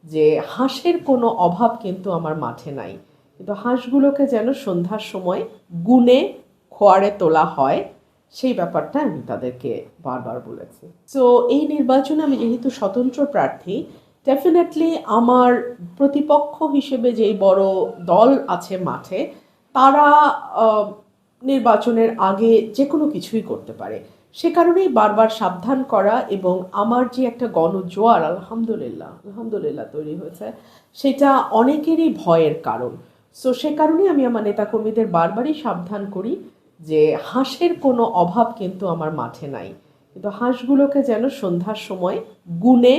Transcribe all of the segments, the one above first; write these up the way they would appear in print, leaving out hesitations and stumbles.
যে হাঁসের কোনো অভাব কিন্তু আমার মাঠে নাই, কিন্তু হাঁসগুলোকে যেন সন্ধ্যার সময় গুনে খোয়ারে তোলা হয়, সেই ব্যাপারটা আমি তাদেরকে বারবার বলেছি। সো এই নির্বাচনে আমি যেহেতু স্বতন্ত্র প্রার্থী, ডেফিনেটলি আমার প্রতিপক্ষ হিসেবে যেই বড় দল আছে মাঠে, তারা নির্বাচনের আগে যে কোনো কিছুই করতে পারে। সে কারণেই বারবার সাবধান করা, এবং আমার যে একটা গণজোয়ার আলহামদুলিল্লাহ আলহামদুলিল্লাহ তৈরি হয়েছে, সেটা অনেকেরই ভয়ের কারণ। সো সে কারণেই আমি আমার নেতাকর্মীদের বারবারই সাবধান করি যে হাঁসের কোনো অভাব কিন্তু আমার মাঠে নাই, কিন্তু হাঁসগুলোকে যেন সন্ধ্যার সময় গুনে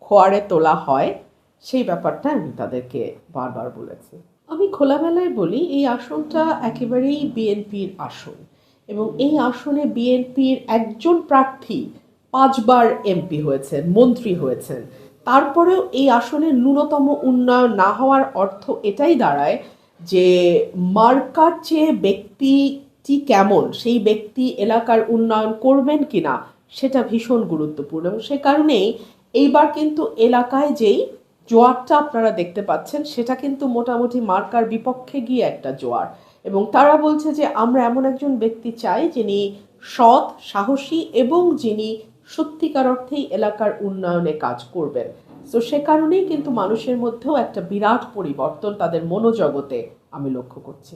খোয়ারে তোলা হয়, সেই ব্যাপারটা আমি তাদেরকে বারবার বলেছি। আমি খোলামেলায় বলি, এই আসনটা একেবারেই বিএনপির আসন, এবং এই আসনে বিএনপির একজন প্রার্থী 5 বার এমপি হয়েছেন, মন্ত্রী হয়েছেন। তারপরেও এই আসনের ন্যূনতম উন্নয়ন না হওয়ার অর্থ এটাই দাঁড়ায় যে মার্কার চেয়ে ব্যক্তিটি কেমন, সেই ব্যক্তি এলাকার উন্নয়ন করবেন কিনা সেটা ভীষণ গুরুত্বপূর্ণ। এবং সে কারণেই এইবার কিন্তু এলাকায় যেই জোয়ারটা আপনারা দেখতে পাচ্ছেন, সেটা কিন্তু মোটামুটি মার্কার বিপক্ষে গিয়ে একটা জোয়ার। এবং তারা বলছে যে আমরা এমন একজন ব্যক্তি চাই যিনি সৎ, সাহসী এবং যিনি সত্যিকার অর্থেই এলাকার উন্নয়নে কাজ করবেন। তো সে কারণেই কিন্তু মানুষের মধ্যেও একটা বিরাট পরিবর্তন তাদের মনোজগতে আমি লক্ষ্য করছি।